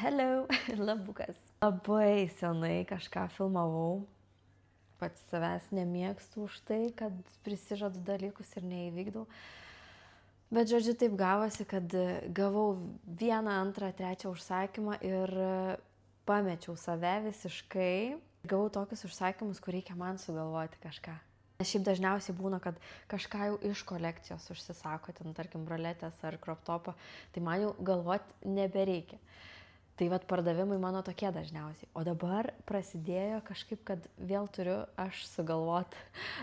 Hello, labukas. Labai senai kažką filmavau. Pats savęs nemėgstu už tai, kad prisižadu dalykus ir neįvykdau. Bet žodžiu, taip gavosi, kad gavau vieną, antrą, trečią užsakymą ir pamečiau save visiškai. Gavau tokius užsakymus, kur reikia man sugalvoti kažką. Šiaip dažniausiai būna, kad kažką jau iš kolekcijos užsisako, ten tarkim broletės ar crop topą, tai man jau galvoti nebereikia. Tai vat pardavimai mano tokie dažniausiai. O dabar prasidėjo kažkaip, kad vėl turiu aš sugalvoti.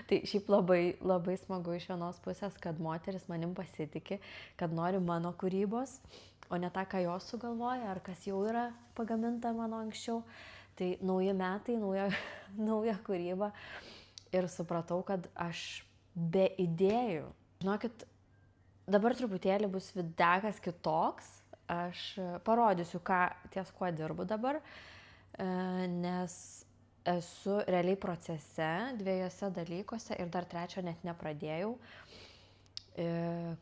Tai šiaip labai smagu iš vienos pusės, kad moteris manim pasitikė, kad nori mano kūrybos, o ne tą, ką jos sugalvoja, ar kas jau yra pagaminta mano anksčiau. Tai nauji metai, nauja kūryba. Ir supratau, kad aš be idėjų. Žinokit, dabar truputėlį bus videkas kitoks. Aš parodysiu, ties kuo dirbu dabar, nes esu realiai procese dviejose dalykuose ir dar trečio net nepradėjau.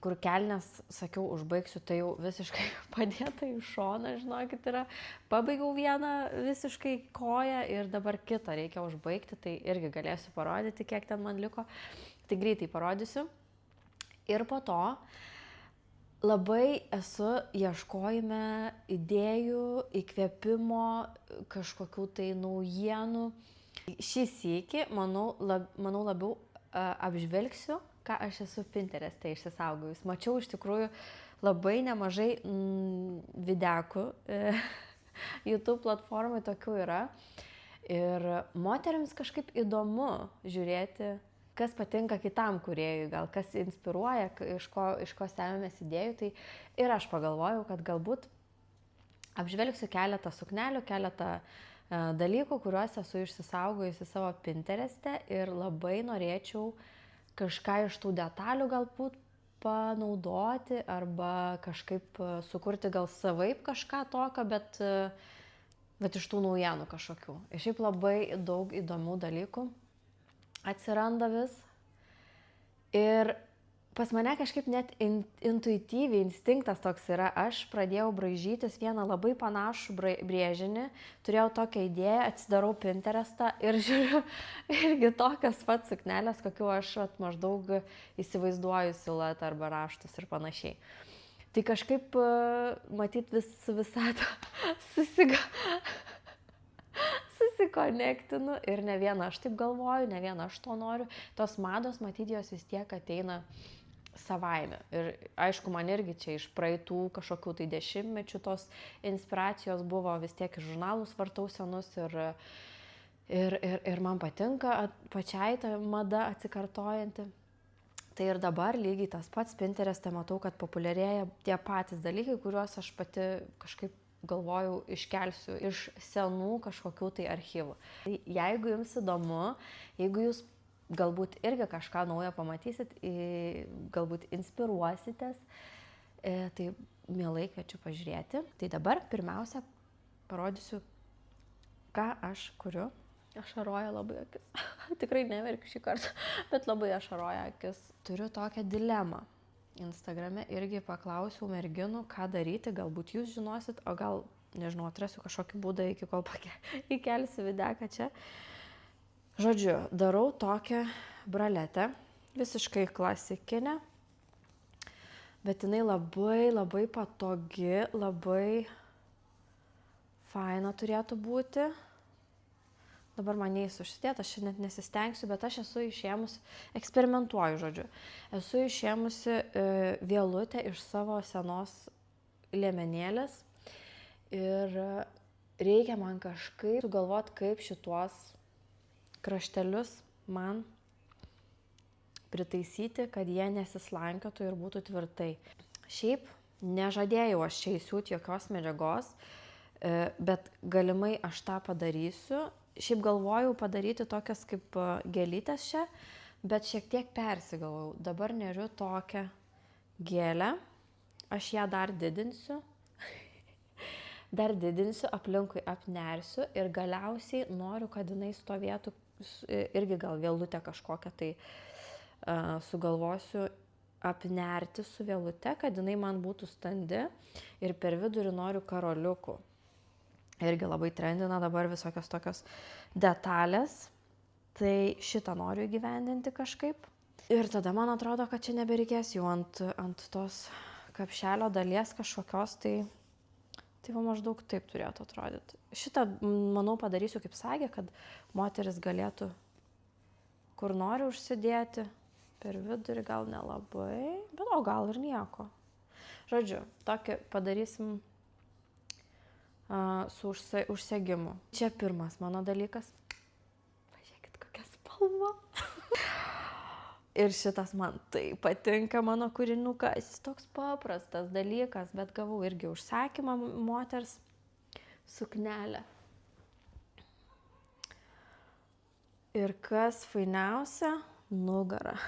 Kur kelnes, sakiau, užbaigsiu, tai jau visiškai padėta į šoną, žinokit, yra. Pabaigiau vieną visiškai koją ir dabar kitą reikia užbaigti, tai irgi galėsiu parodyti, kiek ten man liko. Tai greitai parodysiu. Ir po to labai esu ieškojime idėjų, įkvėpimo, kažkokių tai naujienų. Šį sykį, manau, labiau apžvelgsiu, ką aš esu Pinterest'e išsisaugojus. Mačiau iš tikrųjų labai nemažai videkų. YouTube platformai tokių yra. Ir moteriams kažkaip įdomu žiūrėti, kas patinka kitam kūrėjui, gal kas inspiruoja, iš ko semiamės idėjų. Tai ir aš pagalvojau, kad galbūt apžvelgsiu keletą suknelių, keletą dalykų, kuriuos esu išsisaugojusi savo Pinterest'e ir labai norėčiau kažką iš tų detalių galbūt panaudoti arba kažkaip sukurti gal savaip kažką tokio, bet iš tų naujienų kažkokių. Ir šiaip labai daug įdomių dalykų atsiranda vis. Ir pas mane kažkaip net intuityviai instinktas toks yra. Aš pradėjau braižytis vieną labai panašų brėžinį, turėjau tokią idėją, atsidarau Pinterest'ą ir žiūriu irgi tokias pats suknelės, kokiu aš maždaug įsivaizduoju siluetą arba raštus ir panašiai. Tai kažkaip matyt visatą susikonektinu ir ne viena aš taip galvoju, ne viena aš to noriu. Tos mados, matyt, jos vis tiek ateina savaime. Ir aišku, man irgi čia iš praeitų kažkokių tai dešimtmečių tos inspiracijos buvo, vis tiek iš žurnalus vartau senus ir man patinka pačiai ta mada atsikartojanti. Tai ir dabar lygiai tas pats Pinterest'e matau, kad populiarėja tie patys dalykai, kuriuos aš pati kažkaip galvojau iškelsiu iš senų kažkokių tai archyvų. Tai jeigu jums įdomu, jeigu jūs galbūt irgi kažką naujo pamatysit, galbūt inspiruositės, tai mielai kviečiu pažiūrėti. Tai dabar pirmiausia parodysiu, ką aš kuriu. Ašaroja labai akis. Tikrai neverkiu šį kartą, bet labai ašaroja akis. Turiu tokią dilemą. Instagrame irgi paklausiau merginų, ką daryti, galbūt jūs žinosit, o gal, nežinau, atrasiu kažkokį būdą iki kol įkelsiu videką čia. Žodžiu, darau tokią braletę, visiškai klasikinę, bet jinai labai patogi, labai faina turėtų būti. Dabar man neįs užsidėti, aš net nesistengsiu, bet aš esu išėmusi, eksperimentuoju, žodžiu. Esu išėmusi vielutę iš savo senos liemenėlės ir reikia man kažkaip sugalvoti, kaip šituos kraštelius man pritaisyti, kad jie nesislankiotų ir būtų tvirtai. Šiaip nežadėjau aš čia įsiūti jokios medžiagos, bet galimai aš tą padarysiu. Šiaip galvojau padaryti tokias kaip gėlytės čia, bet šiek tiek persigalvojau. Dabar neriu tokią gėlę, aš ją dar didinsiu, aplinkui apnersiu ir galiausiai noriu, kad jinai stovėtų, irgi gal vielutę kažkokią tai sugalvosiu apnerti su vielute, kad jinai man būtų standi ir per vidurį noriu karoliukų. irgi labai trendina dabar visokios tokios detalės. Tai šitą noriu įgyvendinti kažkaip. Ir tada man atrodo, kad čia nebereikės jau ant tos kapšelio dalies kažkokios, tai va maždaug taip turėtų atrodyti. Šitą, manau, padarysiu kaip sagė, kad moteris galėtų kur nori užsidėti, per vidurį gal nelabai, bet o gal ir nieko. Žodžiu, tokį padarysim su užsegimu. Čia pirmas mano dalykas. Pažiūrėkit, kokia spalva. Ir šitas man tai patinka, mano kūrinukas. Jis toks paprastas dalykas, bet gavau irgi užsakymą moters suknelę. Ir kas fainiausia, nugara.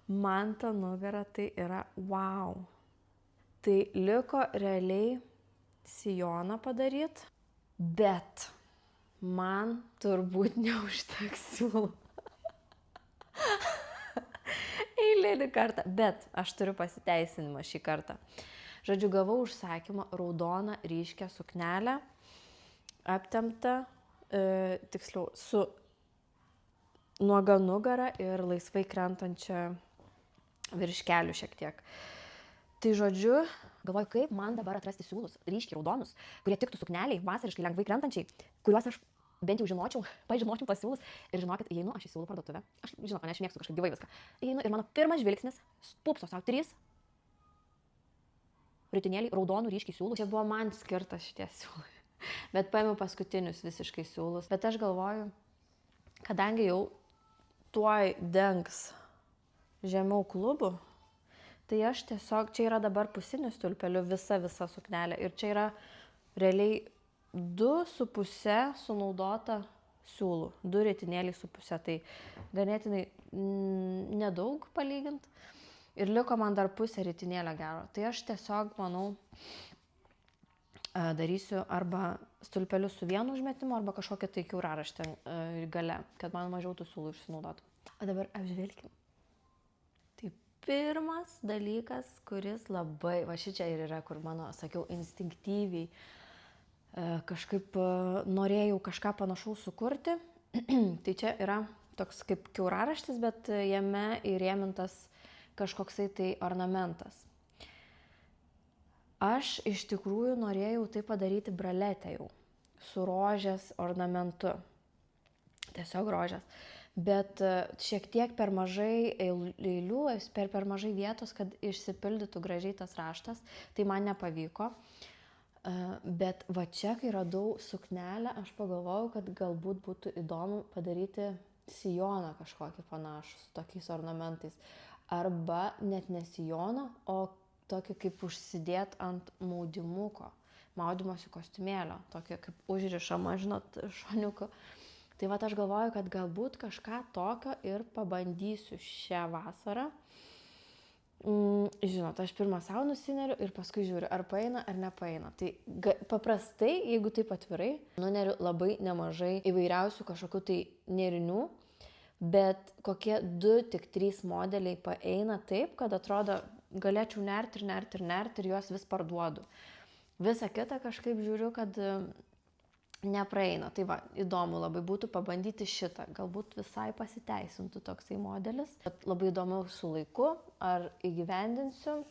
Man ta nugara tai yra wow. Tai liko realiai sijoną padaryti, bet man turbūt neužteks siūlų. Eilinį kartą, bet aš turiu pasiteisinimą šį kartą. Žodžiu, gavau užsakymą raudoną ryškę suknelę, aptemptą, tiksliau, su nuoga nugara ir laisvai krentančia virš kelių šiek tiek. Tai žodžiu, galvoju, kaip man dabar atrasti siūlus ryškiai raudonus, kurie tiktų sukneliai, vasariškai lengvai krentančiai, kuriuos aš bent jau žinočiau tos siūlus. Ir žinokit, įeinu aš į siūlų parduotuvę. Aš žinau, aš mėgstu kažkaip gyvai viską. Įeinu ir mano pirmas žvilgsnis, pupso savo 3 ritinėliai raudonų ryškiai siūlų. Čia buvo man skirtas šitie siūlai. Bet paėmiau paskutinius visiškai siūlus. Bet aš galvoju, kadangi jau tuoj dengs žemiau klubų, tai aš tiesiog, čia yra dabar pusiniu stulpeliu visa suknelė. Ir čia yra realiai 2,5 sunaudota siūlų, 2 ritinėliai su pusė, tai ganėtinai nedaug palygint. Ir liko man dar pusė ritinėlio gero. Tai aš tiesiog, manau, darysiu arba stulpelius su vienu užmetimu, arba kažkokią tai kiauraraštę gale, kad man mažiau tų siūlų išsinaudotų. O dabar apžvelkim. Tai pirmas dalykas, kuris labai, va šičia ir yra, kur mano, sakiau, instinktyviai kažkaip norėjau kažką panašaus sukurti. Tai čia yra toks kaip kiauraraštis, bet jame įrėmintas kažkoksai tai ornamentas. Aš iš tikrųjų norėjau tai padaryti braletę jau, su rožės ornamentu. Tiesiog rožės. Bet šiek tiek per mažai eilių, per mažai vietos, kad išsipildytų gražiai tas raštas. Tai man nepavyko. Bet va čia, kai radau suknelę, aš pagalvojau, kad galbūt būtų įdomu padaryti sijoną kažkokį panašų su tokiais ornamentais. Arba net ne sijoną, o tokį kaip užsidėt ant maudymuko, maudymosi kostiumėlio, tokį kaip užrišama, žinot, šoniuku. Tai va aš galvoju, kad galbūt kažką tokio ir pabandysiu šią vasarą. Žinot, aš pirmą savo nusineriu ir paskui žiūriu, ar paeina, ar nepaeina. Tai paprastai, jeigu taip atvirai, nuneriu labai nemažai įvairiausių kažkokių tai nėrinių, bet kokie 2-3 modeliai paeina taip, kad atrodo, galėčiau nerti ir juos vis parduodu. Visa kita kažkaip žiūriu, kad nepraeina. Tai va, įdomu labai būtų pabandyti šitą. Galbūt visai pasiteisintų toksai modelis. Bet labai įdomu su laiku, ar įgyvendinsiu.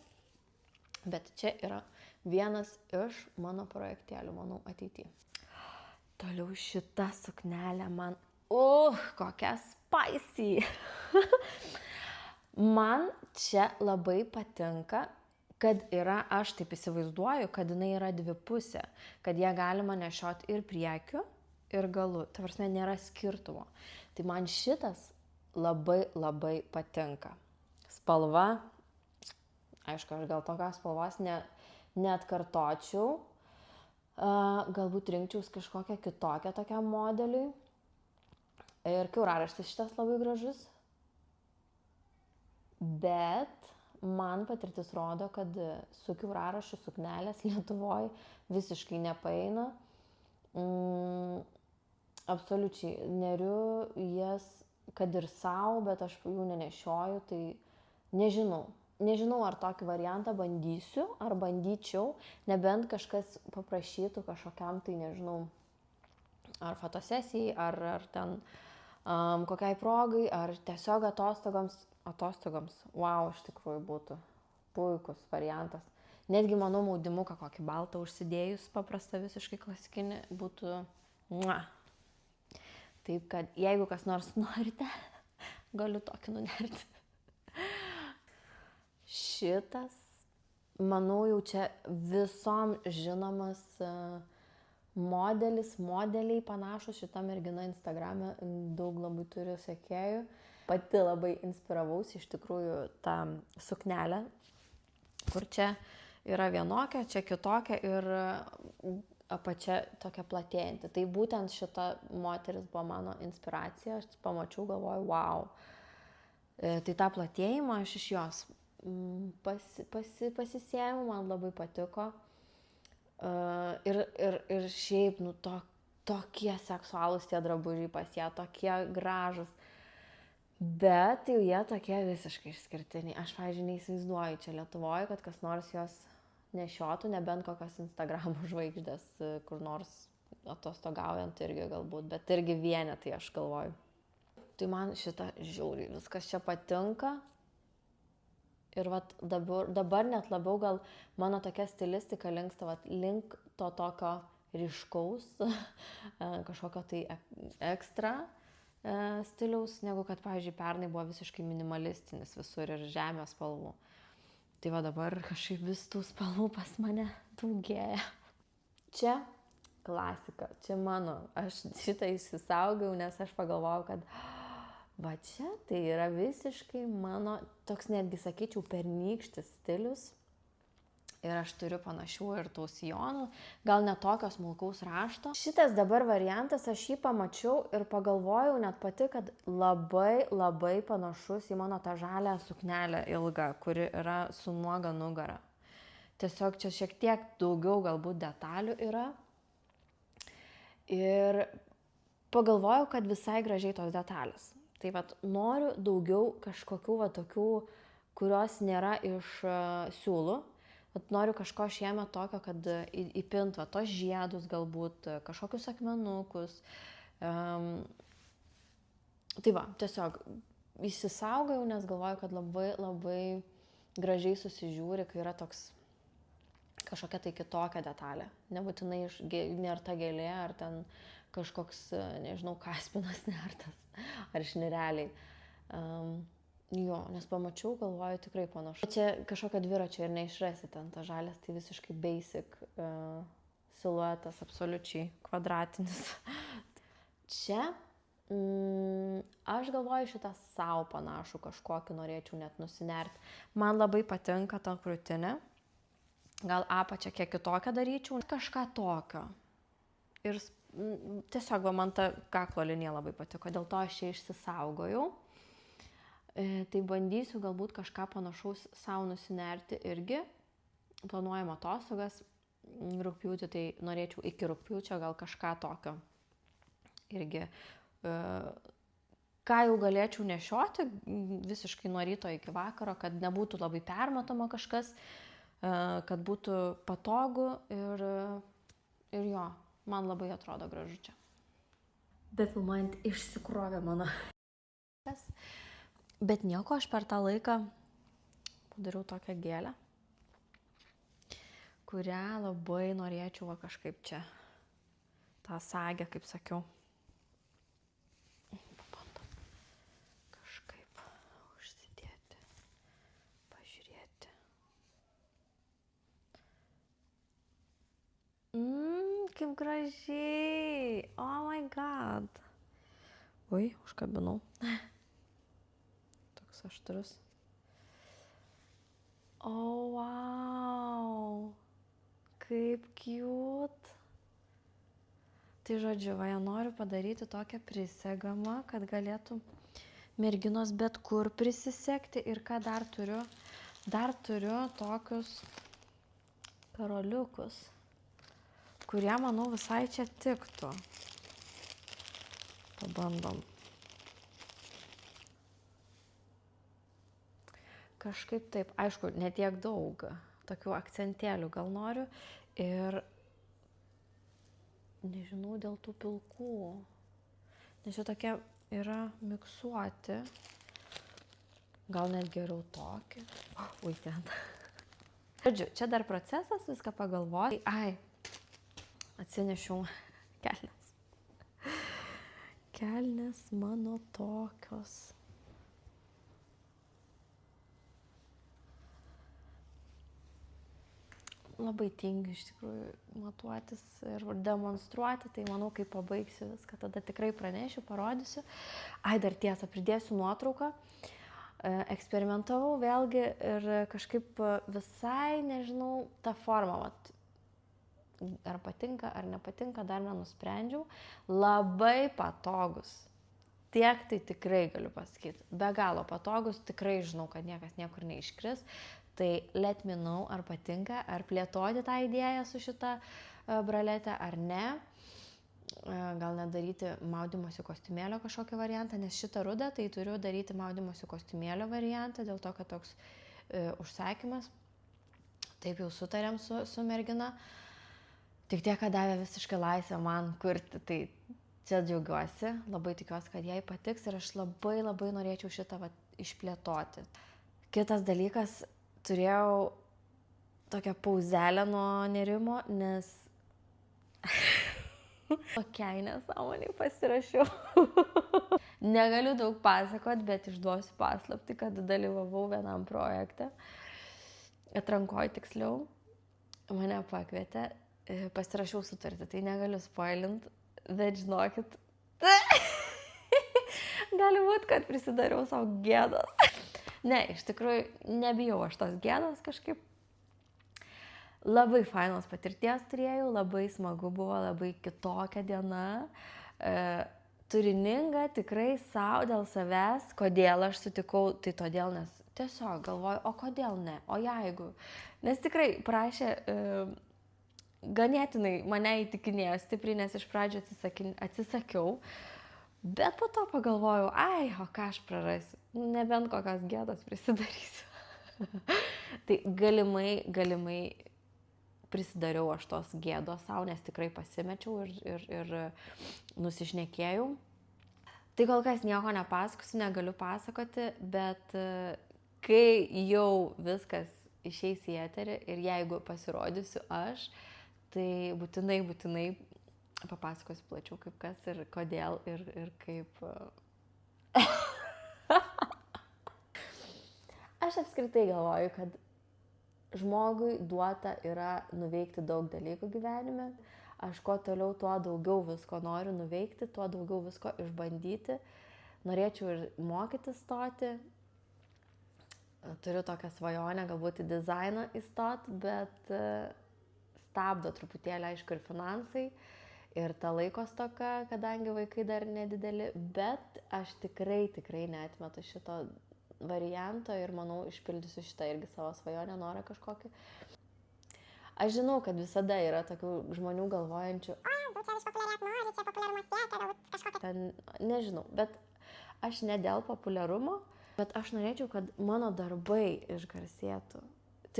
Bet čia yra vienas iš mano projektėlių, manau, ateityje. Toliau šita suknelė man, kokia spicy. Man čia labai patinka, kad yra, aš taip įsivaizduoju, kad jinai yra dvipusė, kad ją galima nešioti ir priekiu, ir galu. Tai prasme, nėra skirtumo. Tai man šitas labai patinka. Spalva, aišku, aš gal tokios spalvos neatkartočiau, galbūt rinkčiaus kažkokią kitokią tokiam modeliui. Ir kiauraraštis šitas labai gražus. Bet man patirtis rodo, kad su kiauraraščiu suknelės Lietuvoje visiškai nepaeina. Absoliučiai neriu jas, kad ir savo, bet aš jų nenešioju, tai nežinau. nežinau, ar tokį variantą bandysiu, ar bandyčiau, nebent kažkas paprašytų kažkokiam, tai nežinau, ar fotosesijai, ar ten kokiai progai, ar tiesiog atostogoms. Wow, iš tikrųjų būtų puikus variantas. Netgi, manau, maudimuką kokį baltą užsidėjus, paprastą visiškai klasikinį, būtų... Mua. Taip, kad jeigu kas nors norite, galiu tokį nunerti. Šitas, manau, jau čia visom žinomas modeliai panašus. Šita mergina Instagrame daug labai turi sekėjų. Pati labai inspiravausi iš tikrųjų tą suknelę, kur čia yra vienokia, čia kitokia ir apačia tokia platėjanti. Tai būtent šita moteris buvo mano inspiracija. Aš pamačiau, galvoju, wow. Tai tą platėjimą aš iš jos pasisėmiau, man labai patiko. Ir šiaip, nu, tokie seksualūs tie drabužiai pas ją, tokie gražus. Bet jau jie tokie visiškai išskirtiniai. Aš, pavyzdžiui, neįsivaizduoju čia Lietuvoje, kad kas nors jos nešiotų, nebent kokios Instagramų žvaigždės, kur nors atostogaujant irgi galbūt, bet irgi vienetai, aš galvoju. Tai man šitą žiauriai viskas čia patinka. Ir vat dabar net labiau gal mano tokia stilistika linksta link to tokio ryškaus, kažkokio tai ekstra stiliaus, negu kad, pavyzdžiui, pernai buvo visiškai minimalistinis visur ir žemės spalvų. Tai va dabar kažkaip vis tų spalvų pas mane daugėja. Čia klasika, čia mano. Aš šitą išsisaugau, nes aš pagalvojau, kad va čia tai yra visiškai mano, toks netgi sakyčiau pernykštis stilius. Ir aš turiu panašių ir tų sijonų, gal ne tokios smulkaus rašto. Šitas dabar variantas, aš jį pamačiau ir pagalvojau net pati, kad labai panašus į mano tą žalią suknelę ilgą, kuri yra su nuoga nugara. Tiesiog čia šiek tiek daugiau galbūt detalių yra. Ir pagalvojau, kad visai gražiai tos detalės. Tai vat noriu daugiau kažkokių va tokių, kurios nėra iš siūlų. Noriu kažko šiemet tokio, kad įpint va tos žiedus galbūt, kažkokius akmenukus. Tai va, tiesiog įsisaugau, nes galvoju, kad labai gražiai susižiūri, kai yra toks kažkokia tai kitokia detalė. Nebūtinai nerta gėlė, ar ten kažkoks, nežinau, kaspinas nertas, ar šnireliai. Jo, nes pamačiau, galvoju, tikrai panašu. Čia kažkokio dviračio ir neišrasi ten, ta žalias, tai visiškai basic siluetas, absoliučiai kvadratinis. Čia aš galvoju šitą savo panašų kažkokį norėčiau net nusinerti. Man labai patinka ta krūtinė. Gal apačią kiek kitokią daryčiau. Kažką tokio. Ir tiesiog man ta kaklo linija labai patiko, dėl to aš čia išsisaugojau. Tai bandysiu galbūt kažką panašaus savo nusinerti irgi. Planuojam atostogas rugpjūtį, tai norėčiau iki rugpjūčio gal kažką tokio irgi. Ką jau galėčiau nešioti visiškai nuo ryto iki vakaro, kad nebūtų labai permatoma kažkas, kad būtų patogu ir jo, man labai atrodo gražu čia. Befilmuojant išsikrovė mano. Bet nieko, aš per tą laiką padariau tokią gėlę, kurią labai norėčiau kažkaip čia, tą sagę, kaip sakiau. Pabandom kažkaip užsidėti, pažiūrėti. Kaip gražiai! Oh my god! Oi, užkabinau. Aštrus. O, wow. Kaip cute. Tai žodžiu, va, noriu padaryti tokią prisegamą, kad galėtų merginos bet kur prisisegti. Ir ką dar turiu? Dar turiu tokius karoliukus, kurie, manau, visai čia tiktų. Pabandom. kažkaip taip, aišku, netiek daug, tokių akcentėlių gal noriu ir nežinau dėl tų pilkų, nes jie tokie yra miksuoti, gal net geriau tokį, ui ten. Žodžiu, čia dar procesas, viską pagalvoti. Ai, atsinešiau kelnes. Kelnes mano tokios. Labai tingiu iš tikrųjų matuotis ir demonstruoti, tai manau, kai pabaigsiu viską, tada tikrai pranešiu, parodysiu. Ai, dar tiesą, pridėsiu nuotrauką. Eksperimentavau vėlgi ir kažkaip visai, nežinau, tą formą, ar patinka, ar nepatinka, dar nenusprendžiau. Labai patogus. Tiek tai tikrai galiu pasakyti. Be galo patogus, tikrai žinau, kad niekas niekur neiškris. Tai let me know, ar patinka, ar plėtoti tą idėją su šita braletė, ar ne. Gal net daryti maudymosi kostiumėlio kažkokį variantą, nes šitą rudą tai turiu daryti maudymosi kostiumėlio variantą, dėl to, kad toks užsakymas. Taip jau sutarėm su mergina. Tik tiek, kad davė visiškai laisvę man kurti, tai čia džiaugiuosi, labai tikiuosi, kad jai patiks ir aš labai norėčiau šitą išplėtoti. Kitas dalykas, turėjau tokią pauzelę nuo nerimo, nes tokiai nesąmoniai pasirašiau. Negaliu daug pasakot, bet išduosiu paslaptį, kad dalyvavau vienam projekte, atrankoj tiksliau, mane pakvietė, pasirašiau sutartį, tai negaliu spoilint, bet žinokit, gali būt, kad prisidariau savo gėdos. Ne, iš tikrųjų, nebijau aš tos gėdos kažkaip. Labai fainos patirties turėjau, labai smagu buvo, labai kitokia diena, turininga tikrai savo dėl savęs, kodėl aš sutikau, tai todėl, nes tiesiog galvoju, o kodėl ne, o jeigu, nes tikrai prašė, ganėtinai mane įtikinėjo stipriai, nes iš pradžio atsisakiau, bet po to pagalvojau, ai, o ką aš prarasiu, nebent kokios gėdos prisidarysiu. Tai galimai prisidariau aš tos gėdos savo, nes tikrai pasimečiau ir nusišnekėjau. Tai kol kas nieko nepasakosiu, negaliu pasakoti, bet kai jau viskas išeis į eterį ir jeigu pasirodysiu aš, tai būtinai papasakosiu plačiau kaip kas ir kodėl ir kaip. Aš apskritai galvoju, kad žmogui duota yra nuveikti daug dalykų gyvenime. Aš kuo toliau, tuo daugiau visko noriu nuveikti, tuo daugiau visko išbandyti. Norėčiau ir mokytis stoti. Turiu tokią svajonę, galbūt į dizainą įstot, bet stabdo truputėlį, aišku, ir finansai, ir ta laiko stoka, kadangi vaikai dar nedideli, bet aš tikrai neatmetu šito varianto ir manau išpildysiu šitą irgi savo svajonę, norą kažkokį. Aš žinau, kad visada yra tokių žmonių galvojančių, čia išpopuliarėt nori, čia populiarumas siekia, galbūt kažkokia. Nežinau, bet aš ne dėl populiarumo, bet aš norėčiau, kad mano darbai išgarsėtų.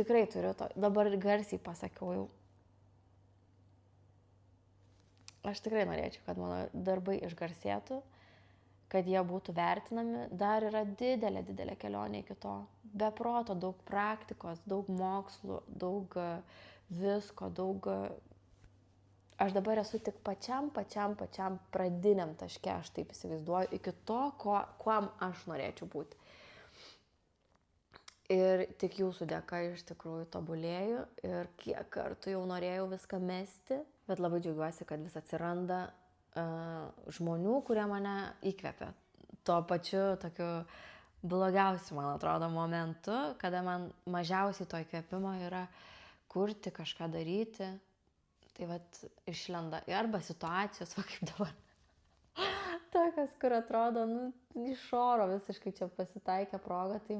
Tikrai turiu to, dabar garsiai pasakiau jau. Aš tikrai norėčiau, kad mano darbai išgarsėtų, kad jie būtų vertinami, dar yra didelė kelionė iki to. Be proto, daug praktikos, daug mokslų, daug visko, daug... Aš dabar esu tik pačiam pradiniam taške, aš taip įsivaizduoju, iki to, kuom aš norėčiau būti. Ir tik jūsų dėka iš tikrųjų tobulėju ir kiek kartų jau norėjau viską mesti, bet labai džiaugiuosi, kad vis atsiranda žmonių, kurie mane įkvepia. Tuo pačiu tokiu blogiausiu, man atrodo, momentu, kada man mažiausiai to įkvėpimo yra kurti, kažką daryti. Tai vat išlenda arba situacijos, va kaip dabar. Tokios, kur atrodo, iš oro visiškai čia pasitaikė proga, tai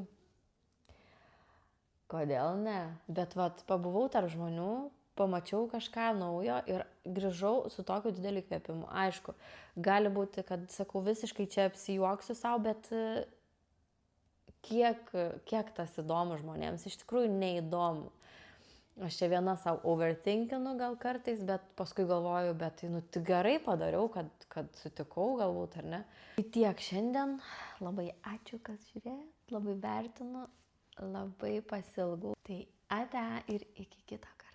kodėl ne? Bet vat pabuvau tarp žmonių, pamačiau kažką naujo ir grįžau su tokiu dideliu įkvėpimu. Aišku, gali būti, kad sakau visiškai čia apsijuoksiu savo, bet kiek tas įdomu žmonėms, iš tikrųjų neįdomu. Aš čia viena savo overthinkinu gal kartais, bet paskui galvoju, bet tai, tai gerai padariau, kad sutikau galbūt, ar ne. Tai tiek šiandien, labai ačiū, kas žiūrėjot, labai vertinu, labai pasilgau. Tai ate ir iki kito karto.